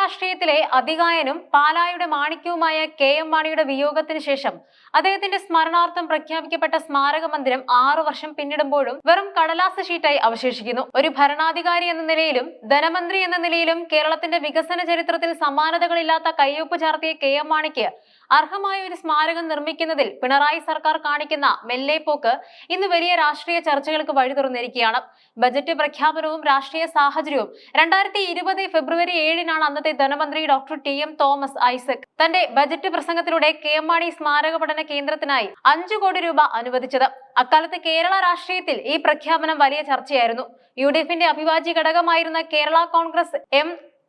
രാഷ്ട്രീയത്തിലെ അതികായനും പാലായുടെ മാണിക്യവുമായ KM മാണിയുടെ വിയോഗത്തിന് ശേഷം അദ്ദേഹത്തിന്റെ സ്മരണാർത്ഥം പ്രഖ്യാപിക്കപ്പെട്ട സ്മാരക മന്ദിരം 6 വർഷം പിന്നിടുമ്പോഴും വെറും കടലാസ് ഷീറ്റായി അവശേഷിക്കുന്നു. ഒരു ഭരണാധികാരി എന്ന നിലയിലും ധനമന്ത്രി എന്ന നിലയിലും കേരളത്തിന്റെ വികസന ചരിത്രത്തിൽ സമാനതകളില്ലാത്ത കയ്യൊപ്പ് ചാർത്തിയ KM മാണിക്ക് അർഹമായ ഒരു സ്മാരകം നിർമ്മിക്കുന്നതിൽ പിണറായി സർക്കാർ കാണിക്കുന്ന മെല്ലേപ്പോക്ക് ഇന്ന് വലിയ രാഷ്ട്രീയ ചർച്ചകൾക്ക് വഴി തുറന്നിരിക്കുകയാണ്. ബജറ്റ് പ്രഖ്യാപനവും രാഷ്ട്രീയ സാഹചര്യവും 2020 ഫെബ്രുവരി 7-നാണ് അന്നത്തെ ധനമന്ത്രി ഡോക്ടർ TM തോമസ് ഐസക് തന്റെ ബജറ്റ് പ്രസംഗത്തിലൂടെ KM മാണി സ്മാരക പഠന കേന്ദ്രത്തിനായി 5 കോടി രൂപ അനുവദിച്ചത്. അക്കാലത്ത് കേരള രാഷ്ട്രീയത്തിൽ ഈ പ്രഖ്യാപനം വലിയ ചർച്ചയായിരുന്നു. UDFന്റെ അഭിവാജ്യ ഘടകമായിരുന്ന കേരള കോൺഗ്രസ്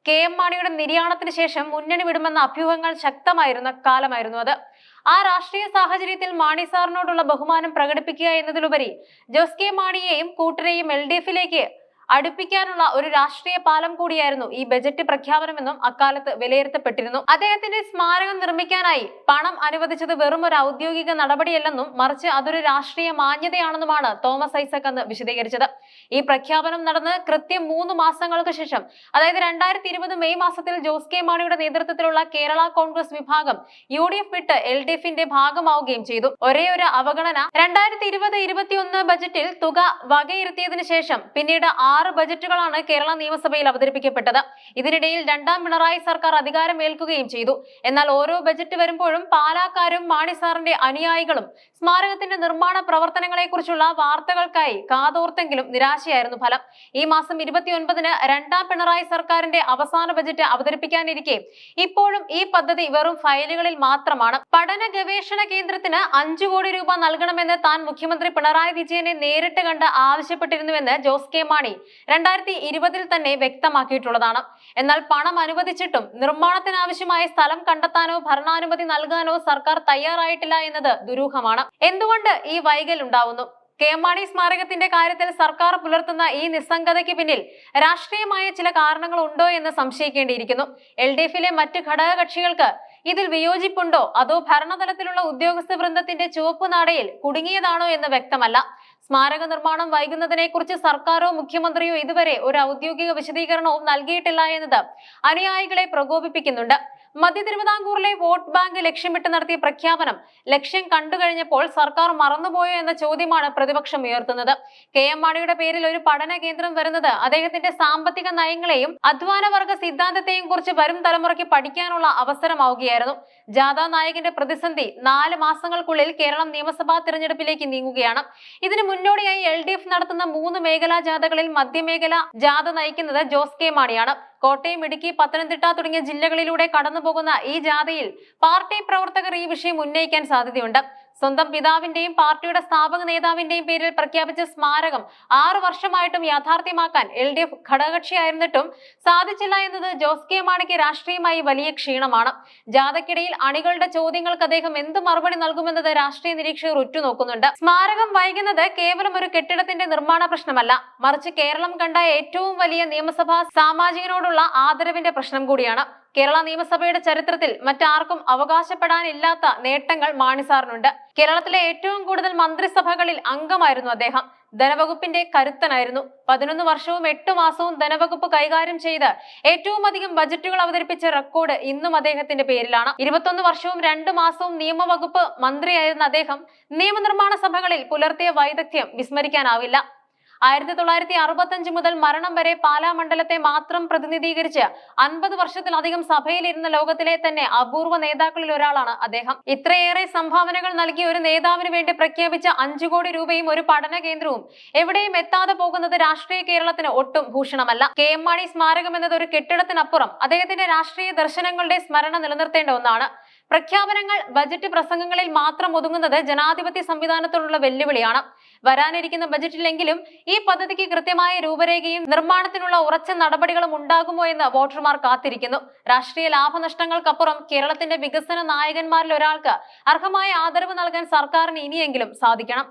KM മാണിയുടെ നിര്യാണത്തിന് ശേഷം മുന്നണി വിടുമെന്ന അഭ്യൂഹങ്ങൾ ശക്തമായിരുന്ന കാലമായിരുന്നു അത്. ആ രാഷ്ട്രീയ സാഹചര്യത്തിൽ മാണി സാറിനോടുള്ള ബഹുമാനം പ്രകടിപ്പിക്കുക എന്നതിലുപരി ജോസ് കെ മാണിയെയും കൂട്ടരെയും LDFിലേക്ക് അടുപ്പിക്കാനുള്ള ഒരു രാഷ്ട്രീയ പാലം കൂടിയായിരുന്നു ഈ ബജറ്റ് പ്രഖ്യാപനമെന്നും അക്കാലത്ത് വിലയിരുത്തപ്പെട്ടിരുന്നു. അദ്ദേഹത്തിന്റെ സ്മാരകം നിർമ്മിക്കാനായി പണം അനുവദിച്ചത് വെറും ഒരു ഔദ്യോഗിക നടപടിയല്ലെന്നും മറിച്ച് അതൊരു രാഷ്ട്രീയ മാന്യതയാണെന്നുമാണ് തോമസ് ഐസക് അന്ന് വിശദീകരിച്ചത്. ഈ പ്രഖ്യാപനം നടന്ന് കൃത്യം 3 മാസങ്ങൾക്ക് ശേഷം, അതായത് 2020 മെയ് മാസത്തിൽ ജോസ് കെ മാണിയുടെ നേതൃത്വത്തിലുള്ള കേരള കോൺഗ്രസ് വിഭാഗം UDF വിട്ട് LDFന്റെ ഭാഗമാവുകയും ചെയ്തു. ഒരേ ഒരു അവഗണന 2020-21 ബജറ്റിൽ തുക വകയിരുത്തിയതിനു ശേഷം പിന്നീട് 6 ബജറ്റുകളാണ് കേരള നിയമസഭയിൽ അവതരിപ്പിക്കപ്പെട്ടത്. ഇതിനിടയിൽ 2ാം പിണറായി സർക്കാർ അധികാരമേൽക്കുകയും ചെയ്തു. എന്നാൽ ഓരോ ബജറ്റ് വരുമ്പോഴും പാലാക്കാരും മാണി സാറിന്റെ അനുയായികളും സ്മാരകത്തിന്റെ നിർമ്മാണ പ്രവർത്തനങ്ങളെ കുറിച്ചുള്ള വാർത്തകൾക്കായി കാതോർത്തെങ്കിലും നിരാശയായിരുന്നു ഫലം. ഈ മാസം 29-ന് 2ാം പിണറായി സർക്കാരിന്റെ അവസാന ബജറ്റ് അവതരിപ്പിക്കാനിരിക്കെ ഇപ്പോഴും ഈ പദ്ധതി വെറും ഫയലുകളിൽ മാത്രമാണ്. പഠന ഗവേഷണ കേന്ദ്രത്തിന് 5 കോടി രൂപ നൽകണമെന്ന് താൻ മുഖ്യമന്ത്രി പിണറായി വിജയനെ നേരിട്ട് കണ്ട് ആവശ്യപ്പെട്ടിരുന്നുവെന്ന് ജോസ് കെ മാണി 2020-ൽ തന്നെ വ്യക്തമാക്കിയിട്ടുള്ളതാണ്. എന്നാൽ പണം അനുവദിച്ചിട്ടും നിർമ്മാണത്തിനാവശ്യമായ സ്ഥലം കണ്ടെത്താനോ ഭരണാനുമതി നൽകാനോ സർക്കാർ തയ്യാറായിട്ടില്ല എന്നത് ദുരൂഹമാണ്. എന്തുകൊണ്ട് ഈ വൈകൽ ഉണ്ടാവുന്നു? KM മാണി സ്മാരകത്തിന്റെ കാര്യത്തിൽ സർക്കാർ പുലർത്തുന്ന ഈ നിസ്സംഗതയ്ക്ക് പിന്നിൽ രാഷ്ട്രീയമായ ചില കാരണങ്ങൾ ഉണ്ടോ എന്ന് സംശയിക്കേണ്ടിയിരിക്കുന്നു. LDFിലെ മറ്റ് ഘടകകക്ഷികൾക്ക് ഇതിൽ വിയോജിപ്പുണ്ടോ അതോ ഭരണതലത്തിലുള്ള ഉദ്യോഗസ്ഥ വൃന്ദത്തിന്റെ ചുവപ്പ് നാടയിൽ കുടുങ്ങിയതാണോ എന്ന് വ്യക്തമല്ല. സ്മാരക നിർമ്മാണം വൈകുന്നതിനെ കുറിച്ച് സർക്കാരോ മുഖ്യമന്ത്രിയോ ഇതുവരെ ഒരു ഔദ്യോഗിക വിശദീകരണവും നൽകിയിട്ടില്ല എന്നത് അനുയായികളെ പ്രകോപിപ്പിക്കുന്നുണ്ട്. മധ്യ തിരുവിതാംകൂറിലെ വോട്ട് ബാങ്ക് ലക്ഷ്യമിട്ട് നടത്തിയ പ്രഖ്യാപനം ലക്ഷ്യം കണ്ടുകഴിഞ്ഞപ്പോൾ സർക്കാർ മറന്നുപോയോ എന്ന ചോദ്യമാണ് പ്രതിപക്ഷം ഉയർത്തുന്നത്. KM മാണിയുടെ പേരിൽ ഒരു പഠന കേന്ദ്രം വരുന്നത് അദ്ദേഹത്തിന്റെ സാമ്പത്തിക നയങ്ങളെയും അധ്വാനവർഗ സിദ്ധാന്തത്തെയും കുറിച്ച് വരും തലമുറയ്ക്ക് പഠിക്കാനുള്ള അവസരമാവുകയായിരുന്നു. ജാഥാ നായകന്റെ പ്രതിസന്ധി 4 മാസങ്ങൾക്കുള്ളിൽ കേരളം നിയമസഭാ തിരഞ്ഞെടുപ്പിലേക്ക് നീങ്ങുകയാണ്. ഇതിനു മുന്നോടിയായി LDF നടത്തുന്ന 3 മേഖലാ ജാഥകളിൽ മധ്യമേഖല ജാഥ നയിക്കുന്നത് ജോസ് കെ മാണിയാണ്. കോട്ടയം, ഇടുക്കി, പത്തനംതിട്ട തുടങ്ങിയ ജില്ലകളിലൂടെ കടന്നുപോകുന്ന ഈ ജാഥയിൽ പാർട്ടി പ്രവർത്തകർ ഈ വിഷയം ഉന്നയിക്കാൻ സാധ്യതയുണ്ട്. സ്വന്തം പിതാവിന്റെയും പാർട്ടിയുടെ സ്ഥാപക നേതാവിന്റെയും പേരിൽ പ്രഖ്യാപിച്ച സ്മാരകം 6 വർഷമായിട്ടും യാഥാർത്ഥ്യമാക്കാൻ LDF ഘടകകക്ഷിയായിരുന്നിട്ടും സാധിച്ചില്ല എന്നത് ജോസ് കെ മാണിക്ക് രാഷ്ട്രീയമായി വലിയ ക്ഷീണമാണ്. ജാഥയ്ക്കിടയിൽ അണികളുടെ ചോദ്യങ്ങൾക്ക് അദ്ദേഹം എന്ത് മറുപടി നൽകുമെന്നത് രാഷ്ട്രീയ നിരീക്ഷകർ ഉറ്റുനോക്കുന്നുണ്ട്. സ്മാരകം വൈകുന്നത് കേവലം ഒരു കെട്ടിടത്തിന്റെ നിർമ്മാണ പ്രശ്നമല്ല, മറിച്ച് കേരളം കണ്ട ഏറ്റവും വലിയ നിയമസഭാ സാമാജികനോടുള്ള ആദരവിന്റെ പ്രശ്നം കൂടിയാണ്. കേരള നിയമസഭയുടെ ചരിത്രത്തിൽ മറ്റാർക്കും അവകാശപ്പെടാനില്ലാത്ത നേട്ടങ്ങൾ മാണി സാറിനുണ്ട്. കേരളത്തിലെ ഏറ്റവും കൂടുതൽ മന്ത്രിസഭകളിൽ അംഗമായിരുന്നു അദ്ദേഹം. ധനവകുപ്പിന്റെ കരുത്തനായിരുന്നു. 11 വർഷവും 8 മാസവും ധനവകുപ്പ് കൈകാര്യം ചെയ്ത് ഏറ്റവും അധികം ബജറ്റുകൾ അവതരിപ്പിച്ച റെക്കോർഡ് ഇന്നും അദ്ദേഹത്തിന്റെ പേരിലാണ്. 21 വർഷവും 2 മാസവും നിയമവകുപ്പ് മന്ത്രിയായിരുന്ന അദ്ദേഹം നിയമനിർമ്മാണ സഭകളിൽ പുലർത്തിയ വൈദഗ്ധ്യം വിസ്മരിക്കാനാവില്ല. 1965 മുതൽ മരണം വരെ പാലാ മണ്ഡലത്തെ മാത്രം പ്രതിനിധീകരിച്ച് 50 വർഷത്തിലധികം സഭയിലിരുന്ന ലോകത്തിലെ തന്നെ അപൂർവ നേതാക്കളിൽ ഒരാളാണ് അദ്ദേഹം. ഇത്രയേറെ സംഭാവനകൾ നൽകിയ ഒരു നേതാവിന് വേണ്ടി പ്രഖ്യാപിച്ച 5 കോടി രൂപയും ഒരു പഠന കേന്ദ്രവും എവിടെയും എത്താതെ പോകുന്നത് രാഷ്ട്രീയ കേരളത്തിന് ഒട്ടും ഭൂഷണമല്ല. KM മാണി സ്മാരകം എന്നത് ഒരു കെട്ടിടത്തിനപ്പുറം അദ്ദേഹത്തിന്റെ രാഷ്ട്രീയ ദർശനങ്ങളുടെ സ്മരണ നിലനിർത്തേണ്ട ഒന്നാണ്. പ്രഖ്യാപനങ്ങൾ ബജറ്റ് പ്രസംഗങ്ങളിൽ മാത്രം ഒതുങ്ങുന്നത് ജനാധിപത്യ സംവിധാനത്തോടുള്ള വെല്ലുവിളിയാണ്. വരാനിരിക്കുന്ന ബജറ്റിലെങ്കിലും ഈ പദ്ധതിക്ക് കൃത്യമായ രൂപരേഖയും നിർമ്മാണത്തിനുള്ള ഉറച്ച നടപടികളും ഉണ്ടാകുമോ എന്ന് വോട്ടർമാർ കാത്തിരിക്കുന്നു. രാഷ്ട്രീയ ലാഭനഷ്ടങ്ങൾക്കപ്പുറം കേരളത്തിന്റെ വികസന നായകന്മാരിൽ ഒരാൾക്ക് അർഹമായ ആദരവ് നൽകാൻ സർക്കാരിന് ഇനിയെങ്കിലും സാധിക്കണം.